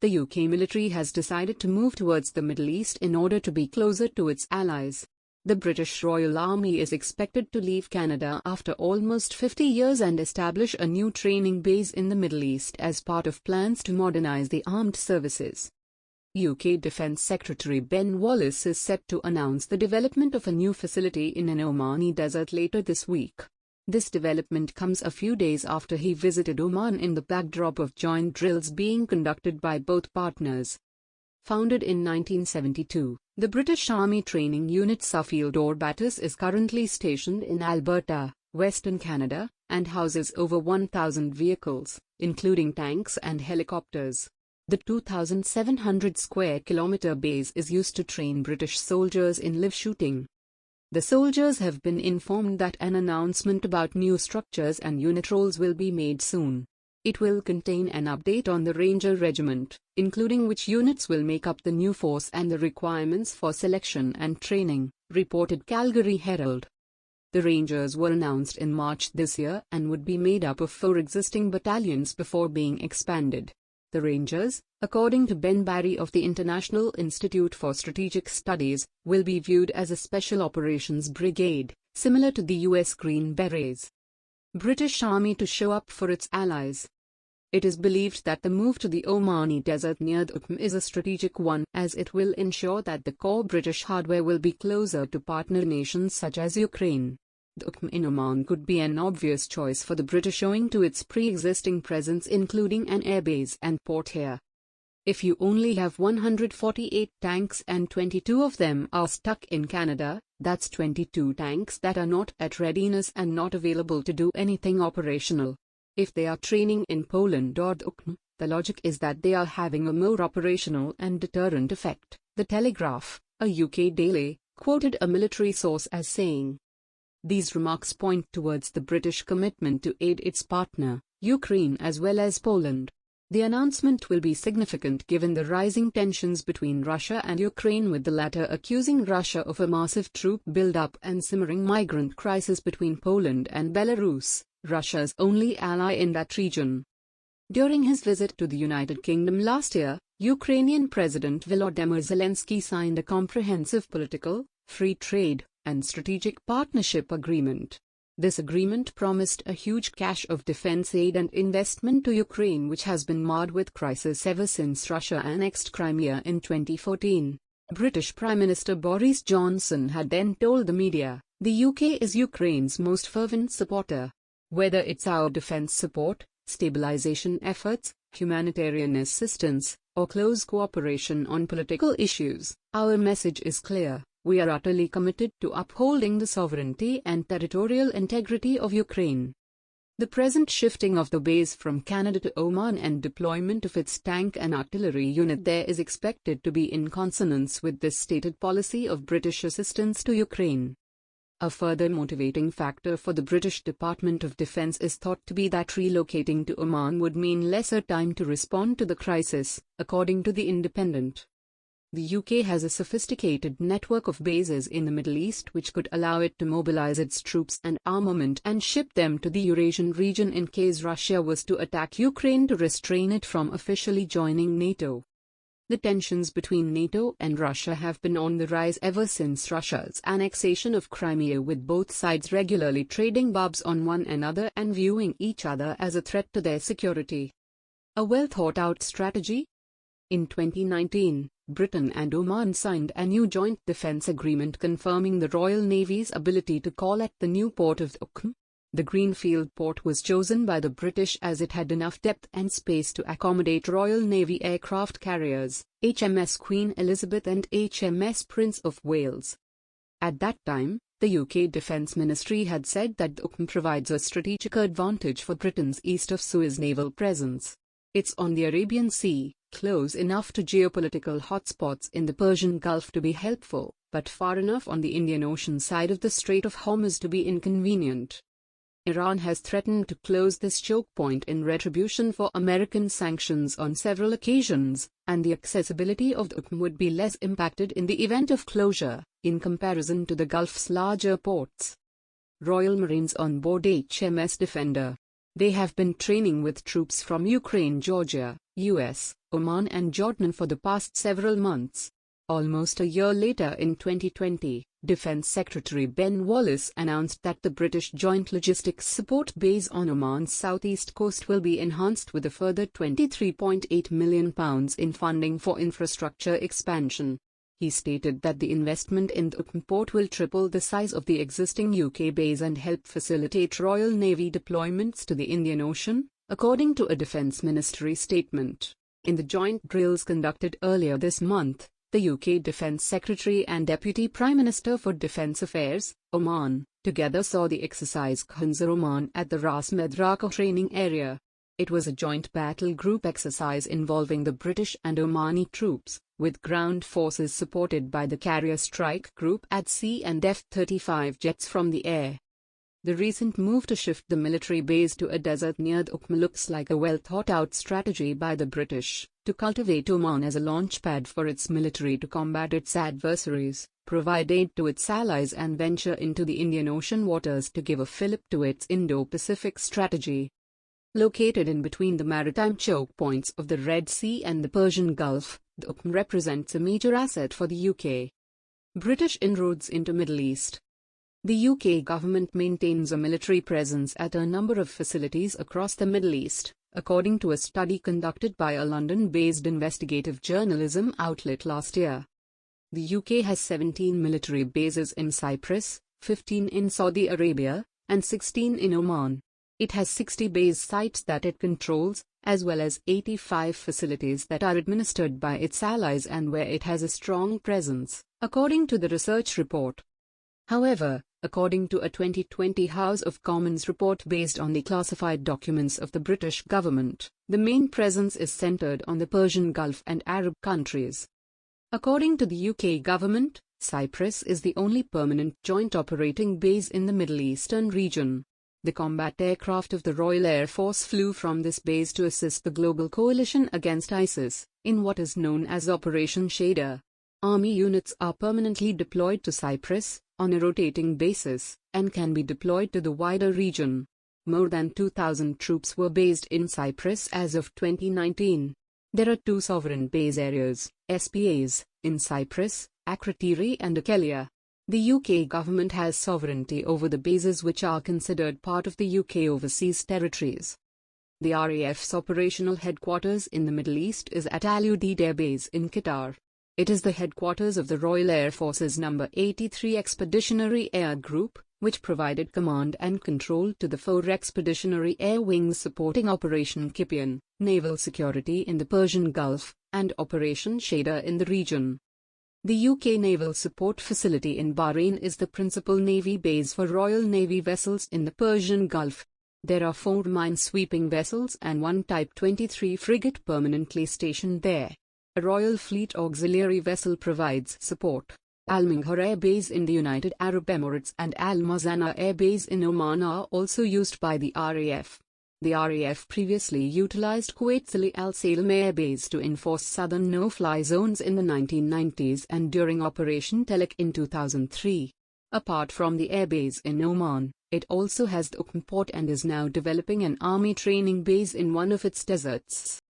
the UK military has decided to move towards the Middle East in order to be closer to its allies. The British Royal Army is expected to leave Canada after almost 50 years and establish a new training base in the Middle East as part of plans to modernize the armed services. UK Defense Secretary Ben Wallace is set to announce the development of a new facility in an Omani desert later this week. This development comes a few days after he visited Oman in the backdrop of joint drills being conducted by both partners. Founded in 1972, the British Army Training Unit Suffield Arbatis is currently stationed in Alberta, Western Canada, and houses over 1,000 vehicles, including tanks and helicopters. The 2,700 square kilometer base is used to train British soldiers in live shooting. The soldiers have been informed that an announcement about new structures and unit roles will be made soon. It will contain an update on the Ranger Regiment, including which units will make up the new force and the requirements for selection and training, reported Calgary Herald. The Rangers were announced in March this year and would be made up of 4 existing battalions before being expanded. The Rangers, according to Ben Barry of the International Institute for Strategic Studies, will be viewed as a special operations brigade, similar to the US Green Berets. British Army to show up for its allies. It is believed that the move to the Omani desert near Duqm is a strategic one, as it will ensure that the core British hardware will be closer to partner nations such as Ukraine. Duqm in Oman could be an obvious choice for the British owing to its pre-existing presence, including an airbase and port here. If you only have 148 tanks and 22 of them are stuck in Canada, that's 22 tanks that are not at readiness and not available to do anything operational. If they are training in Poland or Duqm, the logic is that they are having a more operational and deterrent effect. The Telegraph, a UK daily, quoted a military source as saying. These remarks point towards the British commitment to aid its partner, Ukraine, as well as Poland. The announcement will be significant given the rising tensions between Russia and Ukraine, with the latter accusing Russia of a massive troop buildup and simmering migrant crisis between Poland and Belarus, Russia's only ally in that region. During his visit to the United Kingdom last year, Ukrainian President Volodymyr Zelensky signed a comprehensive political, free trade, and strategic partnership agreement. This agreement promised a huge cache of defense aid and investment to Ukraine, which has been marred with crisis ever since Russia annexed Crimea in 2014. British Prime Minister Boris Johnson had then told the media, "The UK is Ukraine's most fervent supporter. Whether it's our defense support, stabilization efforts, humanitarian assistance, or close cooperation on political issues, our message is clear. We are utterly committed to upholding the sovereignty and territorial integrity of Ukraine." The present shifting of the base from Canada to Oman and deployment of its tank and artillery unit there is expected to be in consonance with this stated policy of British assistance to Ukraine. A further motivating factor for the British Department of Defense is thought to be that relocating to Oman would mean lesser time to respond to the crisis, according to The Independent. The UK has a sophisticated network of bases in the Middle East which could allow it to mobilize its troops and armament and ship them to the Eurasian region in case Russia was to attack Ukraine to restrain it from officially joining NATO. The tensions between NATO and Russia have been on the rise ever since Russia's annexation of Crimea, with both sides regularly trading barbs on one another and viewing each other as a threat to their security. A well-thought-out strategy? In 2019, Britain and Oman signed a new joint defense agreement confirming the Royal Navy's ability to call at the new port of Duqm. The Greenfield port was chosen by the British as it had enough depth and space to accommodate Royal Navy aircraft carriers, HMS Queen Elizabeth and HMS Prince of Wales. At that time, the UK Defence Ministry had said that Duqm provides a strategic advantage for Britain's east of Suez naval presence. It's on the Arabian Sea, close enough to geopolitical hotspots in the Persian Gulf to be helpful, but far enough on the Indian Ocean side of the Strait of Hormuz to be inconvenient. Iran has threatened to close this choke point in retribution for American sanctions on several occasions, and the accessibility of Duqm would be less impacted in the event of closure, in comparison to the Gulf's larger ports. Royal Marines on board HMS Defender. They have been training with troops from Ukraine, Georgia, US, Oman and Jordan for the past several months. Almost a year later in 2020, Defense Secretary Ben Wallace announced that the British Joint Logistics Support Base on Oman's southeast coast will be enhanced with a further £23.8 million in funding for infrastructure expansion. He stated that the investment in the Duqm port will triple the size of the existing UK base and help facilitate Royal Navy deployments to the Indian Ocean, according to a Defence Ministry statement. In the joint drills conducted earlier this month, the UK Defense Secretary and Deputy Prime Minister for Defence Affairs, Oman, together saw the exercise Khanzar Oman at the Ras Medraka training area. It was a joint battle group exercise involving the British and Omani troops, with ground forces supported by the Carrier Strike Group at sea and F-35 jets from the air. The recent move to shift the military base to a desert near Duqm looks like a well-thought-out strategy by the British, to cultivate Oman as a launchpad for its military to combat its adversaries, provide aid to its allies and venture into the Indian Ocean waters to give a fillip to its Indo-Pacific strategy. Located in between the maritime choke points of the Red Sea and the Persian Gulf, Duqm represents a major asset for the UK. British inroads into Middle East. The UK government maintains a military presence at a number of facilities across the Middle East, according to a study conducted by a London-based investigative journalism outlet last year. The UK has 17 military bases in Cyprus, 15 in Saudi Arabia, and 16 in Oman. It has 60 base sites that it controls, as well as 85 facilities that are administered by its allies and where it has a strong presence, according to the research report. However, according to a 2020 House of Commons report based on the classified documents of the British government, the main presence is centered on the Persian Gulf and Arab countries. According to the UK government, Cyprus is the only permanent joint operating base in the Middle Eastern region. The combat aircraft of the Royal Air Force flew from this base to assist the global coalition against ISIS, in what is known as Operation Shader. Army units are permanently deployed to Cyprus, on a rotating basis, and can be deployed to the wider region. More than 2,000 troops were based in Cyprus as of 2019. There are two sovereign base areas, SPAs, in Cyprus, Akrotiri and Akelia. The UK government has sovereignty over the bases which are considered part of the UK overseas territories. The RAF's operational headquarters in the Middle East is at Al Udeid Air Base in Qatar. It is the headquarters of the Royal Air Force's No. 83 Expeditionary Air Group, which provided command and control to the 4 Expeditionary Air Wings supporting Operation Kipion, naval security in the Persian Gulf, and Operation Shader in the region. The UK Naval Support Facility in Bahrain is the principal Navy base for Royal Navy vessels in the Persian Gulf. There are 4 mine-sweeping vessels and 1 Type 23 frigate permanently stationed there. A Royal Fleet auxiliary vessel provides support. Al Minghar Air Base in the United Arab Emirates and Al Mazana Air Base in Oman are also used by the RAF. The RAF previously utilized Kuwait's Al Salem Air Base to enforce southern no-fly zones in the 1990s and during Operation Telek in 2003. Apart from the airbase in Oman, it also has the Duqm port and is now developing an army training base in one of its deserts.